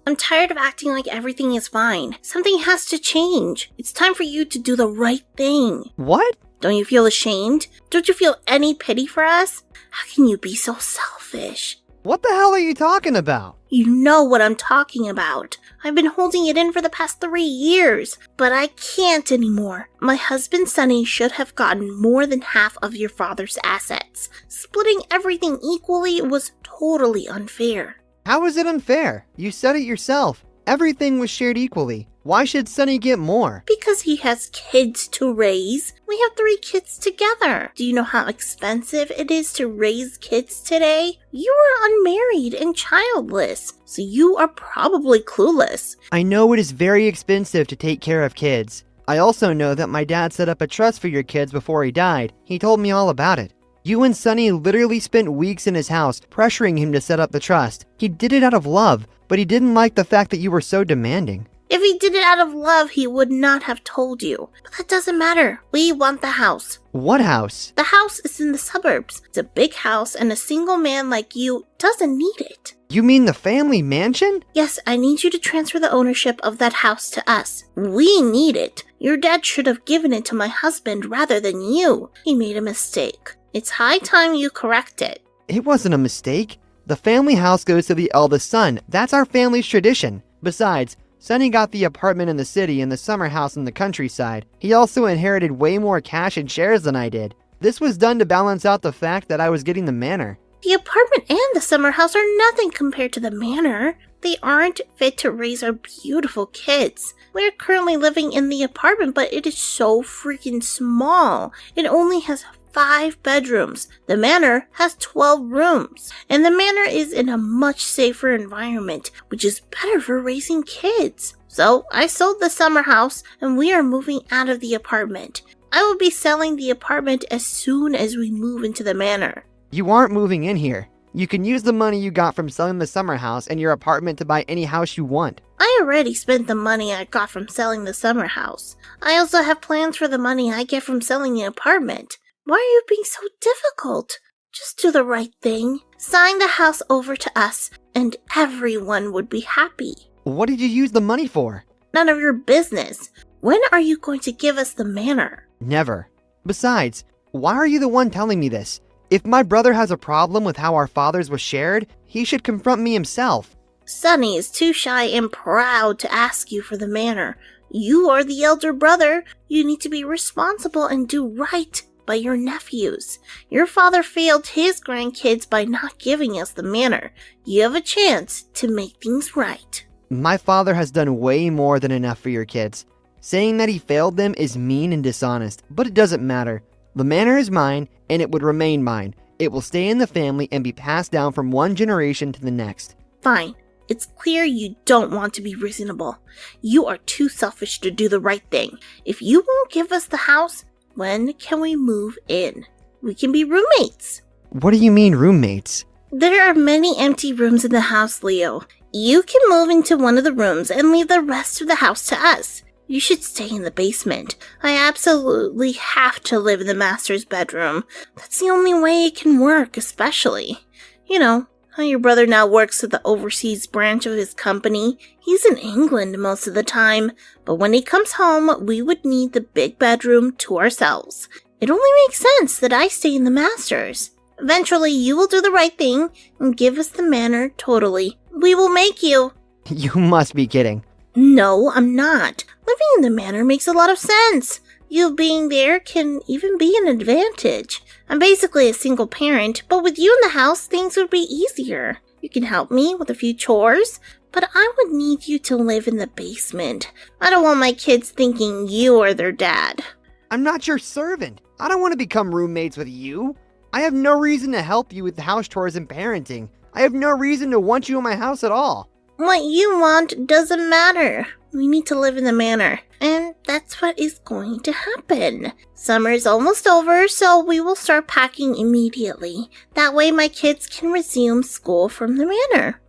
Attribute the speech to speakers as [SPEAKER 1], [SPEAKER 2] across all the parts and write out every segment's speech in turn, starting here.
[SPEAKER 1] I'm tired of acting like everything is fine. Something has to change. It's time for you to do the right thing.
[SPEAKER 2] What?
[SPEAKER 1] Don't you feel ashamed? Don't you feel any pity for us? How can you be so selfish?
[SPEAKER 2] What the hell are you talking about?
[SPEAKER 1] You know what I'm talking about. I've been holding it in for the past 3 years, but I can't anymore. My husband Sonny should have gotten more than half of your father's assets. Splitting everything equally was totally unfair.
[SPEAKER 2] How is it unfair? You said it yourself. Everything was shared equally. Why should Sonny get more?
[SPEAKER 1] Because he has kids to raise. We have 3 kids together. Do you know how expensive it is to raise kids today? You are unmarried and childless, so you are probably clueless.
[SPEAKER 2] I know it is very expensive to take care of kids. I also know that my dad set up a trust for your kids before he died. He told me all about it. You and Sonny literally spent weeks in his house pressuring him to set up the trust. He did it out of love, but he didn't like the fact that you were so demanding.
[SPEAKER 1] If he did it out of love, he would not have told you. But that doesn't matter. We want the house.
[SPEAKER 2] What house?
[SPEAKER 1] The house is in the suburbs. It's a big house, and a single man like you doesn't need it.
[SPEAKER 2] You mean the family mansion?
[SPEAKER 1] Yes, I need you to transfer the ownership of that house to us. We need it. Your dad should have given it to my husband rather than you. He made a mistake. It's high time you correct it.
[SPEAKER 2] It wasn't a mistake. The family house goes to the eldest son. That's our family's tradition. Besides, Sonny got the apartment in the city and the summer house in the countryside. He also inherited way more cash and shares than I did. This was done to balance out the fact that I was getting the manor.
[SPEAKER 1] The apartment and the summer house are nothing compared to the manor. They aren't fit to raise our beautiful kids. We're currently living in the apartment, but it is so freaking small. It only has 5 bedrooms. The manor has 12 rooms. And the manor is in a much safer environment, which is better for raising kids. So I sold the summer house and we are moving out of the apartment. I will be selling the apartment as soon as we move into the manor.
[SPEAKER 2] You aren't moving in here. You can use the money you got from selling the summer house and your apartment to buy any house you want.
[SPEAKER 1] I already spent the money I got from selling the summer house. I also have plans for the money I get from selling the apartment. Why are you being so difficult? Just do the right thing. Sign the house over to us, and everyone would be happy.
[SPEAKER 2] What did you use the money for?
[SPEAKER 1] None of your business. When are you going to give us the manor?
[SPEAKER 2] Never. Besides, why are you the one telling me this? If my brother has a problem with how our fathers was shared, he should confront me himself.
[SPEAKER 1] Sonny is too shy and proud to ask you for the manor. You are the elder brother. You need to be responsible and do right by your nephews. Your father failed his grandkids by not giving us the manor. You have a chance to make things right.
[SPEAKER 2] My father has done way more than enough for your kids. Saying that he failed them is mean and dishonest, but it doesn't matter. The manor is mine, and it would remain mine. It will stay in the family and be passed down from one generation to the next.
[SPEAKER 1] Fine. It's clear you don't want to be reasonable. You are too selfish to do the right thing. If you won't give us the house, when can we move in? We can be roommates.
[SPEAKER 2] What do you mean roommates?
[SPEAKER 1] There are many empty rooms in the house, Leo. You can move into one of the rooms and leave the rest of the house to us. You should stay in the basement. I absolutely have to live in the master's bedroom. That's the only way it can work, especially. You know, how your brother now works at the overseas branch of his company. He's in England most of the time, but when he comes home, we would need the big bedroom to ourselves. It only makes sense that I stay in the master's. Eventually, you will do the right thing and give us the manor totally. We will make you.
[SPEAKER 2] You must be kidding.
[SPEAKER 1] No, I'm not. Living in the manor makes a lot of sense. You being there can even be an advantage. I'm basically a single parent, but with you in the house, things would be easier. You can help me with a few chores, but I would need you to live in the basement. I don't want my kids thinking you are their dad.
[SPEAKER 2] I'm not your servant. I don't want to become roommates with you. I have no reason to help you with house chores and parenting. I have no reason to want you in my house at all.
[SPEAKER 1] What you want doesn't matter. We need to live in the manor, and that's what is going to happen. Summer is almost over, so we will start packing immediately. That way my kids can resume school from the manor.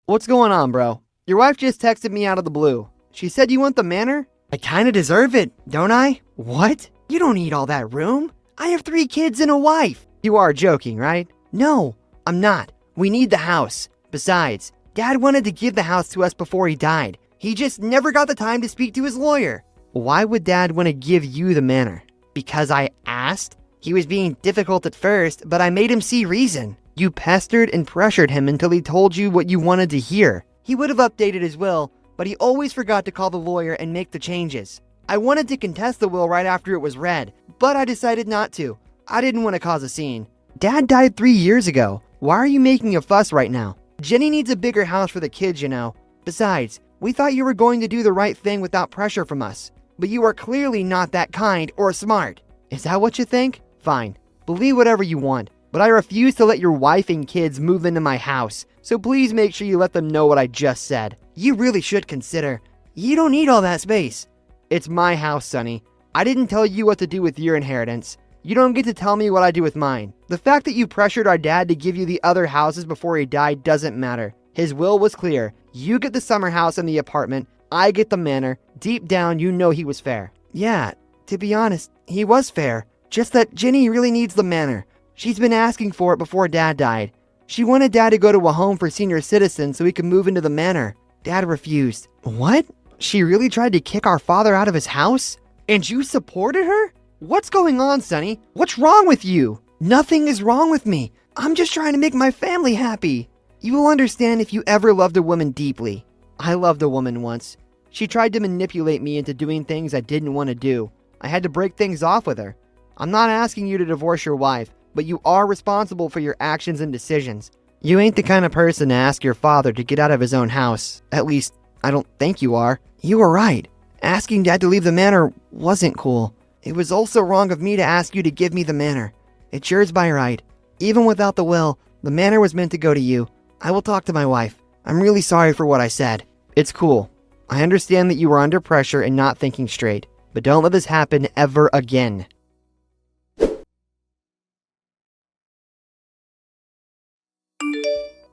[SPEAKER 2] What's going on, bro? Your wife just texted me out of the blue. She said you want the manor? I kinda deserve it, don't I? What? You don't need all that room. I have 3 kids and a wife. You are joking, right? No, I'm not. We need the house. Besides, Dad wanted to give the house to us before he died. He just never got the time to speak to his lawyer. Why would Dad want to give you the manor? Because I asked? He was being difficult at first, but I made him see reason. You pestered and pressured him until he told you what you wanted to hear. He would have updated his will, but he always forgot to call the lawyer and make the changes. I wanted to contest the will right after it was read, but I decided not to. I didn't want to cause a scene. Dad died 3 years ago. Why are you making a fuss right now? Jenny needs a bigger house for the kids, you know. Besides, we thought you were going to do the right thing without pressure from us. But you are clearly not that kind or smart. Is that what you think? Fine. Believe whatever you want. But I refuse to let your wife and kids move into my house. So please make sure you let them know what I just said. You really should consider. You don't need all that space. It's my house, Sonny. I didn't tell you what to do with your inheritance. You don't get to tell me what I do with mine. The fact that you pressured our dad to give you the other houses before he died doesn't matter. His will was clear. You get the summer house and the apartment. I get the manor. Deep down, you know he was fair. Yeah, to be honest, he was fair. Just that Jenny really needs the manor. She's been asking for it before Dad died. She wanted Dad to go to a home for senior citizens so he could move into the manor. Dad refused. What? She really tried to kick our father out of his house? And you supported her? What's going on, Sonny? What's wrong with you? Nothing is wrong with me. I'm just trying to make my family happy. You will understand if you ever loved a woman deeply. I loved a woman once. She tried to manipulate me into doing things I didn't want to do. I had to break things off with her. I'm not asking you to divorce your wife, but you are responsible for your actions and decisions. You ain't the kind of person to ask your father to get out of his own house. At least, I don't think you are. You were right. Asking Dad to leave the manor wasn't cool. It was also wrong of me to ask you to give me the manor. It's yours by right. Even without the will, the manor was meant to go to you. I will talk to my wife. I'm really sorry for what I said. It's cool. I understand that you were under pressure and not thinking straight, but don't let this happen ever again.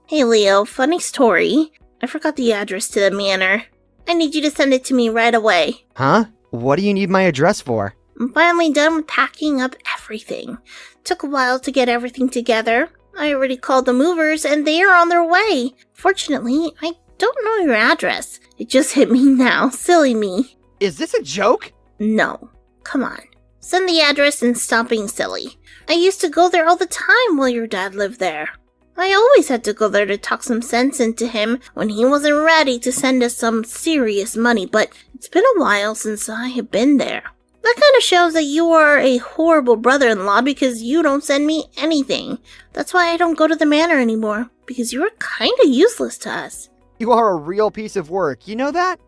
[SPEAKER 1] Hey Leo, funny story. I forgot the address to the manor. I need you to send it to me right away.
[SPEAKER 2] Huh? What do you need my address for?
[SPEAKER 1] I'm finally done with packing up everything. Took a while to get everything together. I already called the movers and they are on their way. Fortunately, I don't know your address. It just hit me now. Silly me.
[SPEAKER 2] Is this a joke?
[SPEAKER 1] No. Come on. Send the address and stop being silly. I used to go there all the time while your dad lived there. I always had to go there to talk some sense into him when he wasn't ready to send us some serious money, but it's been a while since I have been there. That kind of shows that you are a horrible brother-in-law because you don't send me anything. That's why I don't go to the manor anymore, because you are kind of useless to us.
[SPEAKER 2] You are a real piece of work, you know that?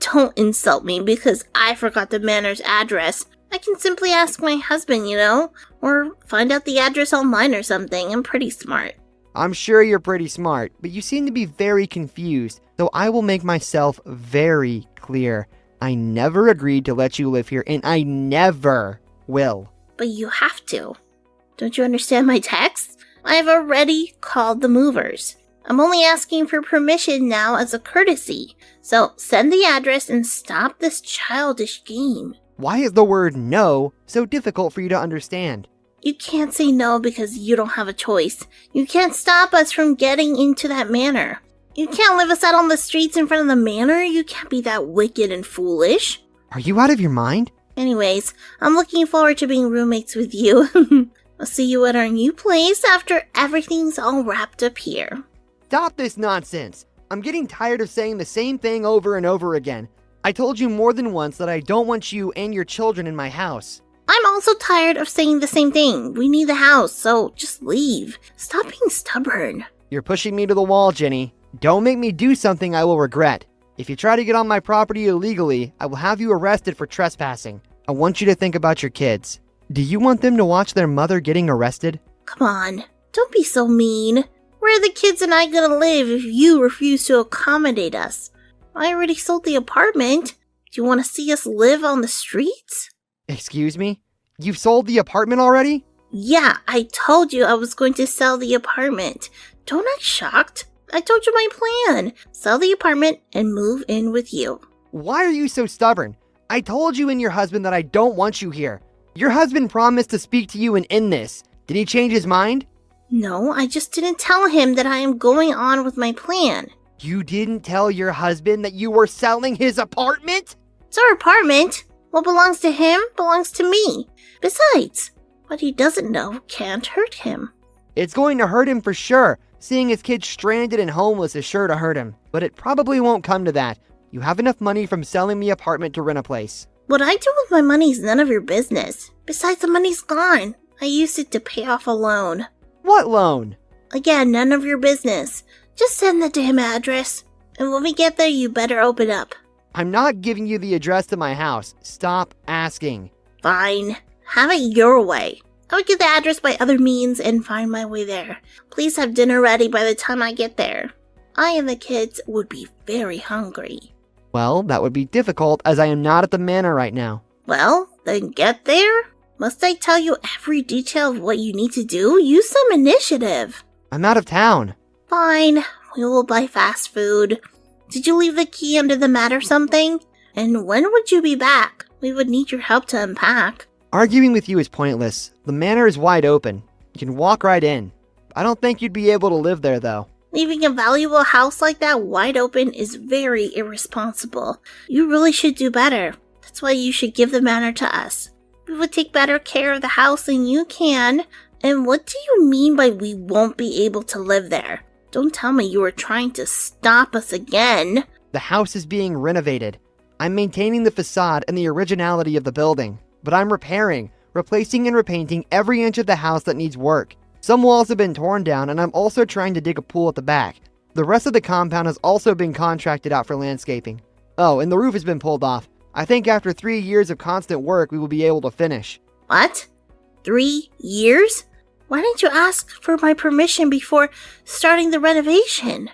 [SPEAKER 1] Don't insult me because I forgot the manor's address. I can simply ask my husband, you know, or find out the address online or something. I'm pretty smart.
[SPEAKER 2] I'm sure you're pretty smart, but you seem to be very confused, so I will make myself very clear. I never agreed to let you live here, and I never will.
[SPEAKER 1] But you have to. Don't you understand my text? I've already called the movers. I'm only asking for permission now as a courtesy. So send the address and stop this childish game.
[SPEAKER 2] Why is the word no so difficult for you to understand?
[SPEAKER 1] You can't say no because you don't have a choice. You can't stop us from getting into that manor. You can't live us out on the streets in front of the manor. You can't be that wicked and foolish.
[SPEAKER 2] Are you out of your mind?
[SPEAKER 1] Anyways, I'm looking forward to being roommates with you. I'll see you at our new place after everything's all wrapped up here.
[SPEAKER 2] Stop this nonsense. I'm getting tired of saying the same thing over and over again. I told you more than once that I don't want you and your children in my house.
[SPEAKER 1] I'm also tired of saying the same thing. We need the house, so just leave. Stop being stubborn.
[SPEAKER 2] You're pushing me to the wall, Jenny. Don't make me do something I will regret. If you try to get on my property illegally, I will have you arrested for trespassing. I want you to think about your kids. Do you want them to watch their mother getting arrested?
[SPEAKER 1] Come on, don't be so mean. Where are the kids and I gonna live if you refuse to accommodate us? I already sold the apartment. Do you want to see us live on the streets?
[SPEAKER 2] Excuse me? You've sold the apartment already?
[SPEAKER 1] Yeah, I told you I was going to sell the apartment. Don't act shocked. I told you my plan. Sell the apartment and move in with you.
[SPEAKER 2] Why are you so stubborn? I told you and your husband that I don't want you here. Your husband promised to speak to you and end this. Did he change his mind?
[SPEAKER 1] No, I just didn't tell him that I am going on with my plan.
[SPEAKER 2] You didn't tell your husband that you were selling his apartment?
[SPEAKER 1] It's our apartment. What belongs to him belongs to me. Besides, what he doesn't know can't hurt him.
[SPEAKER 2] It's going to hurt him for sure. Seeing his kid stranded and homeless is sure to hurt him. But it probably won't come to that. You have enough money from selling the apartment to rent a place.
[SPEAKER 1] What I do with my money is none of your business. Besides, the money's gone. I used it to pay off a loan.
[SPEAKER 2] What loan?
[SPEAKER 1] Again, none of your business. Just send the damn address. And when we get there, you better open up.
[SPEAKER 2] I'm not giving you the address to my house. Stop asking.
[SPEAKER 1] Fine. Have it your way. I would get the address by other means and find my way there. Please have dinner ready by the time I get there. I and the kids would be very hungry.
[SPEAKER 2] Well, that would be difficult as I am not at the manor right now.
[SPEAKER 1] Well, then get there. Must I tell you every detail of what you need to do? Use some initiative.
[SPEAKER 2] I'm out of town.
[SPEAKER 1] Fine. We will buy fast food. Did you leave the key under the mat or something? And when would you be back? We would need your help to unpack.
[SPEAKER 2] Arguing with you is pointless. The manor is wide open. You can walk right in. I don't think you'd be able to live there, though.
[SPEAKER 1] Leaving a valuable house like that wide open is very irresponsible. You really should do better. That's why you should give the manor to us. We would take better care of the house than you can. And what do you mean by we won't be able to live there? Don't tell me you are trying to stop us again.
[SPEAKER 2] The house is being renovated. I'm maintaining the facade and the originality of the building. But I'm repairing, replacing and repainting every inch of the house that needs work. Some walls have been torn down, and I'm also trying to dig a pool at the back. The rest of the compound has also been contracted out for landscaping. Oh, and the roof has been pulled off. I think after 3 years of constant work, we will be able to finish.
[SPEAKER 1] What? 3 years? Why didn't you ask for my permission before starting the renovation?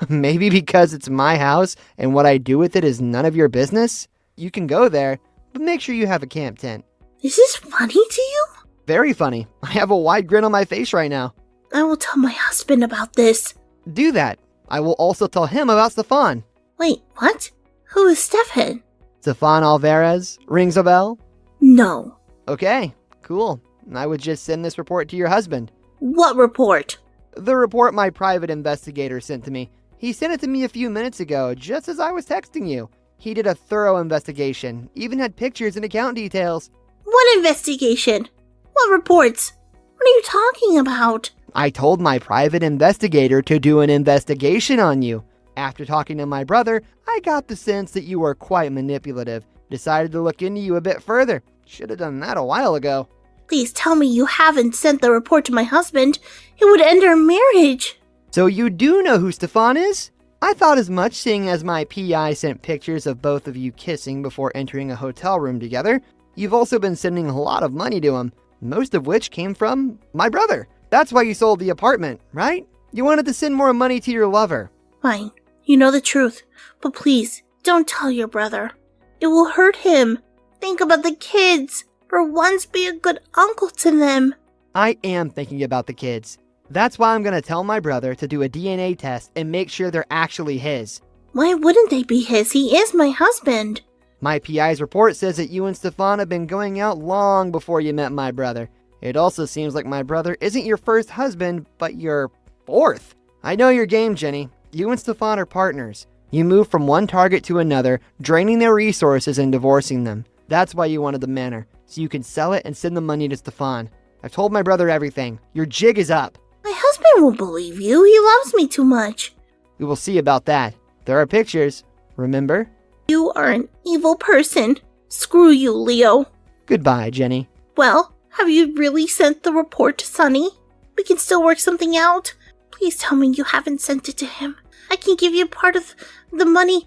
[SPEAKER 2] Maybe because it's my house, and what I do with it is none of your business? You can go there, but make sure you have a camp tent.
[SPEAKER 1] Is this funny to you?
[SPEAKER 2] Very funny. I have a wide grin on my face right now.
[SPEAKER 1] I will tell my husband about this.
[SPEAKER 2] Do that. I will also tell him about Stefan.
[SPEAKER 1] Wait, what? Who is Stefan?
[SPEAKER 2] Stefan Alvarez? Rings a bell?
[SPEAKER 1] No.
[SPEAKER 2] Okay, cool. I would just send this report to your husband.
[SPEAKER 1] What report?
[SPEAKER 2] The report my private investigator sent to me. He sent it to me a few minutes ago, just as I was texting you. He did a thorough investigation, even had pictures and account details.
[SPEAKER 1] What investigation? What reports? What are you talking about?
[SPEAKER 2] I told my private investigator to do an investigation on you. After talking to my brother, I got the sense that you were quite manipulative. Decided to look into you a bit further. Should have done that a while ago.
[SPEAKER 1] Please tell me you haven't sent the report to my husband. It would end our marriage.
[SPEAKER 2] So you do know who Stefan is? I thought as much, seeing as my PI sent pictures of both of you kissing before entering a hotel room together. You've also been sending a lot of money to him, most of which came from my brother. That's why you sold the apartment, right? You wanted to send more money to your lover.
[SPEAKER 1] Fine. You know the truth. But please, don't tell your brother. It will hurt him. Think about the kids. For once, be a good uncle to them.
[SPEAKER 2] I am thinking about the kids. That's why I'm going to tell my brother to do a DNA test and make sure they're actually his.
[SPEAKER 1] Why wouldn't they be his? He is my husband.
[SPEAKER 2] My PI's report says that you and Stefan have been going out long before you met my brother. It also seems like my brother isn't your first husband, but your fourth. I know your game, Jenny. You and Stefan are partners. You move from one target to another, draining their resources and divorcing them. That's why you wanted the manor, so you can sell it and send the money to Stefan. I've told my brother everything. Your jig is up.
[SPEAKER 1] My husband won't believe you. He loves me too much.
[SPEAKER 2] We will see about that. There are pictures, remember?
[SPEAKER 1] You are an evil person. Screw you, Leo.
[SPEAKER 2] Goodbye, Jenny.
[SPEAKER 1] Well, have you really sent the report to Sonny? We can still work something out. Please tell me you haven't sent it to him. I can give you part of the money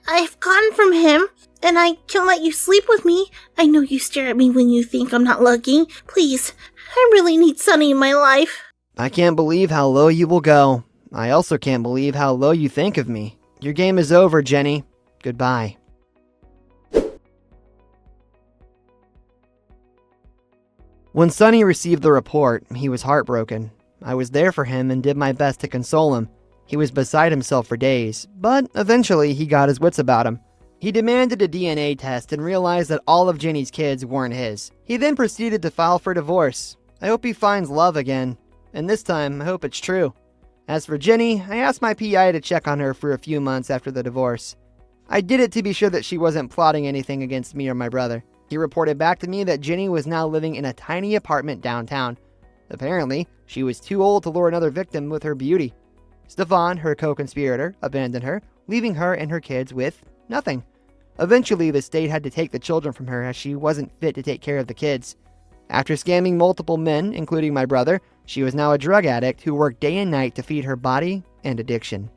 [SPEAKER 1] I've gotten from him, and I can let you sleep with me. I know you stare at me when you think I'm not looking. Please, I really need Sonny in my life.
[SPEAKER 2] I can't believe how low you will go. I also can't believe how low you think of me. Your game is over, Jenny. Goodbye. When Sonny received the report, he was heartbroken. I was there for him and did my best to console him. He was beside himself for days, but eventually he got his wits about him. He demanded a DNA test and realized that all of Jenny's kids weren't his. He then proceeded to file for divorce. I hope he finds love again. And this time, I hope it's true. As for Jenny, I asked my PI to check on her for a few months after the divorce. I did it to be sure that she wasn't plotting anything against me or my brother. He reported back to me that Jenny was now living in a tiny apartment downtown. Apparently, she was too old to lure another victim with her beauty. Stefan, her co-conspirator, abandoned her, leaving her and her kids with nothing. Eventually, the state had to take the children from her as she wasn't fit to take care of the kids. After scamming multiple men, including my brother, she was now a drug addict who worked day and night to feed her body and addiction.